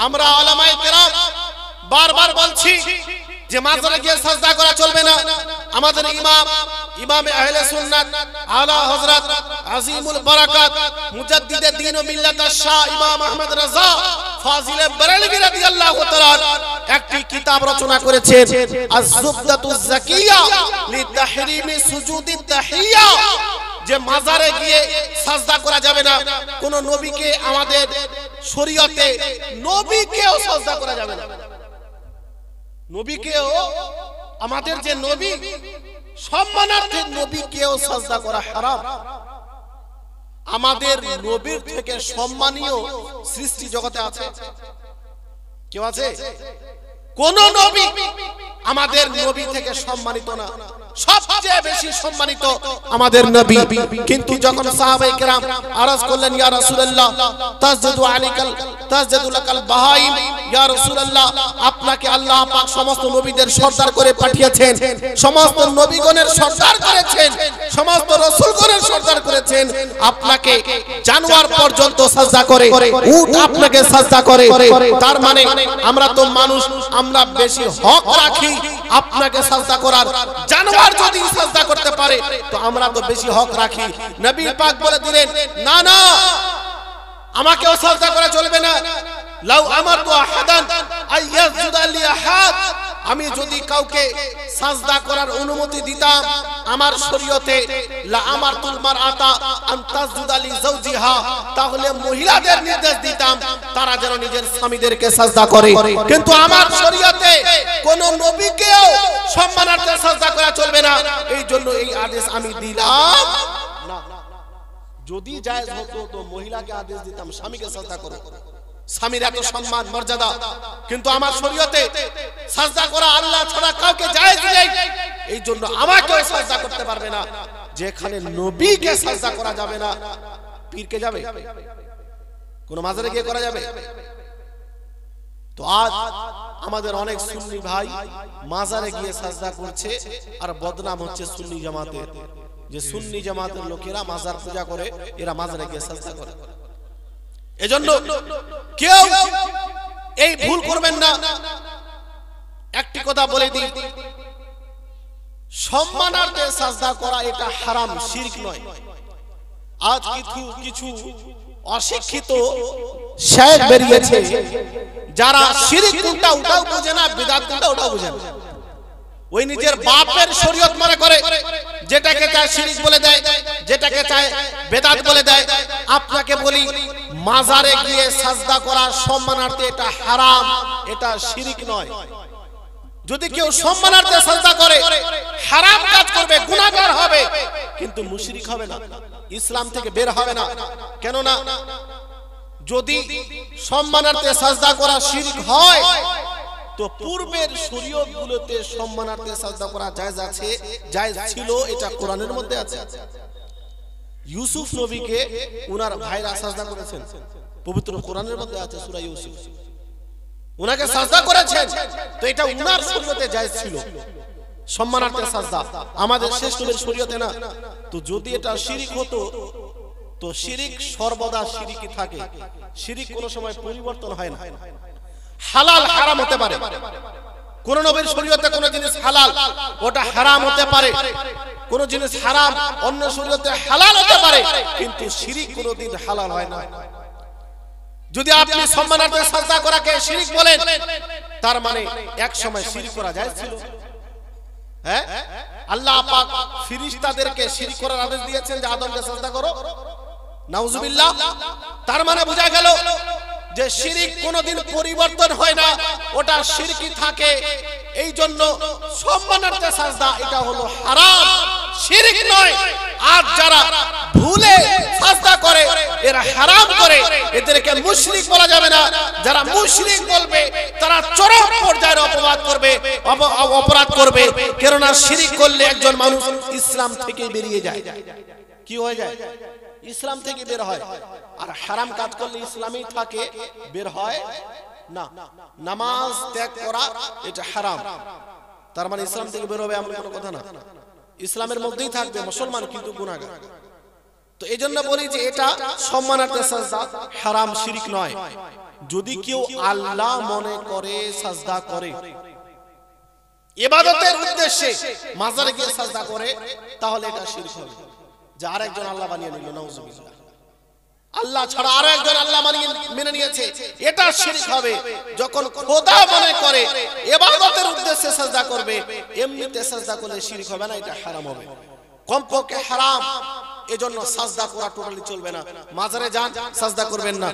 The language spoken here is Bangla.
আমরা উলামায়ে কেরাম বারবার বলছি যে মাজারে গিয়ে সাজদা করা চলবে না। আমাদের ইমাম আহলে সুন্নাত আলা হযরত আজিমুল বারাকাত মুজাদ্দিদে দ্বীন ও মিল্লাত শাহ ইমাম আহমদ রাজা ফাজিলে বেরেলভী রাদিয়াল্লাহু তাআলা একটি কিতাব রচনা করেছেন আয-যুবদাতুজ যাকিয়া লিতাহরিমি সুজুদিত তাহিয়া, যে মাজারে গিয়ে সাজদা করা যাবে না। কোন নবীকে আমাদের শরীয়তে নবীকেও সাজদা করা যাবে না। নবীকেও, আমাদের যে নবী সম্মানার্থে নবীকেও সাজদা করা হারাম। আমাদের নবীর থেকে সম্মানীয় সৃষ্টি জগতে আছে কেউ আছে? কোন নবী আমাদের নবী থেকে সম্মানিত না, সবচেয়ে বেশি সম্মানিত আমাদের নবী। কিন্তু যখন সাহাবায়ে কেরাম আরজ করলেন ইয়া রাসূলুল্লাহ তাসজুদু লাকাল বাহাইম, ইয়া রাসূলুল্লাহ আপনাকে আল্লাহ পাক সমস্ত নবীদের সরদার করে পাঠিয়েছেন, সমস্ত নবীগণের সরদার করেছেন, সমস্ত রাসূলগণের সরদার করেছেন, আপনাকে জানোয়ার পর্যন্ত সাজদা করে, উট আপনাকে সাজদা করে। তার মানে আমরা তো মানুষ, আমরা বেশি হক রাখি আপনাকে সাজদা করার। জানোয়ার যদি সাজদা করতে পারে তো আমরা তো বেশি হক রাখি। নবী পাক বলে দিলেন না না, আমাকেও সাজদা করা চলবে না। লাউ আমারতু আহাদান আইয়াসজুদা লি আহাদ, আমি যদি কাউকে সাজদা করার অনুমতি দিতাম আমার শরীয়তে, লা আমারতুল মারআতা আন তাসজুদা লি যাওজিহা, তাহলে মহিলাদের নির্দেশ দিতাম তারা যেন নিজের স্বামীদেরকে সাজদা করে। কিন্তু আমার শরীয়তে কোন নবীকেও সম্মানার্থে সাজদা করা চলবে না, এই জন্য এই আদেশ আমি দিলাম না। যদি জায়েজ হতো তো মহিলাকে আদেশ দিতাম স্বামীকে সাজদা করো, স্বামীর এত সম্মান মর্যাদা। কিন্তু আমার শরীয়তে সাজদা করা আল্লাহ ছাড়া কাউকে জায়েজ নেই, এই জন্য আমাকেও সাজদা করতে পারবে না। যেখানে নবীকে সাজদা করা যাবে না, পীরকে যাবে? কোন মাজারে গিয়ে করা যাবে? তো আজ আমাদের অনেক সুন্নি ভাই মাজারে গিয়ে সাজদা করছে, আর বদনাম হচ্ছে সুন্নি জামাতের, যে সুন্নি জামাতের লোকেরা মাজার পূজা করে, এরা মাজারে গিয়ে সাজদা করে। এজন্য কেউ এই ভুল করবেন না। একটি কথা বলে দিই, সম্মানার্থে সাজদা করা এটা হারাম, শিরক নয়। আজ কিছু অশিক্ষিত শায়েখ বেরিয়েছে যারা শিরক কোনটা ওটাও বোঝে না, বিদআত কোনটা ওটাও বোঝে না। ওই নিজের বাপের শরীয়ত মনে করে, যেটাকে চায় শিরক বলে দেয়, যেটাকে চায় বিদআত বলে দেয়। আপনাকে বলি, মাজারে গিয়ে সাজদা করা সম্মানার্থে এটা হারাম, এটা শিরক নয়। যদি কেউ সম্মানার্থে সাজদা করে হারাম কাজ করবে, গুনাহগার হবে, কিন্তু মুশরিক হবে না, ইসলাম থেকে বের হবে না। কেন না? যদি সম্মানার্থে সাজদা করা শিরক হয় তো পূর্বের শরীয়তগুলোতে সম্মানার্থে সাজদা করা জায়েজ আছে, জায়েজ ছিল, এটা কোরআনের মধ্যে আছে। ইউসুফ নবীকে উনার ভাইরা সাজদা করেছেন, পবিত্র কোরআনের মধ্যে আছে সূরা ইউসুফ, উনাকে সাজদা করেছেন, তো এটা উনার শরীয়তে জায়েজ ছিল সম্মানার্থে সাজদা, আমাদের শেষ নবীর শরীয়তে না। তো যদি এটা শিরক হতো, তো শিরক সর্বদা শিরকই থাকে, শিরক কোনো সময় পরিবর্তন হয় না। হালাল হারাম হতে পারে, কোন নবীর শরীয়তে কোন জিনিস হালাল ওটা হারাম হতে পারে, কোন জিনিস হারাম অন্য শরীয়তে হালাল হতে পারে, কিন্তু শিরক কোনদিন হালাল হয় না। যদি আপনি সম্মানার্থে সাজদা করাকে শিরক বলেন, তার মানে এক সময় শিরক করা জায়েজ ছিল। হ্যাঁ, আল্লাহ পাক ফেরেশতাদেরকে শিরক করার আদেশ দিয়েছেন যে আদমকে সাজদা করো, নাউজুবিল্লাহ। তার মানে বোঝা গেল যে শিরক কোনদিন পরিবর্তন হয় না, ওটা শিরকই থাকে। এই জন্য সম্মানার্থে সাজদা এটা হলো হারাম, শিরক নয়। আর যারা ভুলে সাজদা করে এরা হারাম করে, এদেরকে মুশরিক বলা যাবে না। যারা মুশরিক বলবে তারা চরম পর্যায়ের অপরাধ করবে, কেননা শিরক করলে একজন মানুষ ইসলাম থেকে বেরিয়ে যায়। কি হয়ে যায়? ইসলাম থেকে বের হয়। আর হারাম কাজ করলে ইসলামই থাকে, বের হয় না। নামাজ ত্যাগ করা এটা হারাম, তার মানে ইসলাম থেকে বের হবে এমন কোনো কথা না, ইসলামের মধ্যেই থাকবে, মুসলমান কিন্তু গুনাহগার। তো এইজন্য বলি যে এটা সম্মানার্থে সাজদা, হারাম, শিরক নয়। যদি কেউ আল্লাহ মনে করে সাজদা করে, ইবাদতের উদ্দেশ্যে মাজারে গিয়ে সাজদা করে, তাহলে এটা শিরক হবে। যে আরেকজন আল্লাহ বানিয়ে নিল, নাউজুবিল্লাহ, আল্লাহ ছাড়া আরো একজন আল্লাহ মেনে নিয়েছে, এটা শিরক হবে। যখন খোদা মনে করে ইবাদতের উদ্দেশ্যে সাজদা করবে, এমনিতে সাজদা করলে শিরক হবে না, এটা হারাম হবে, কমপক্ষে হারাম। এজন্য সাজদা করা টোটালি চলবে না। মাজারে যান, সাজদা করবেন না।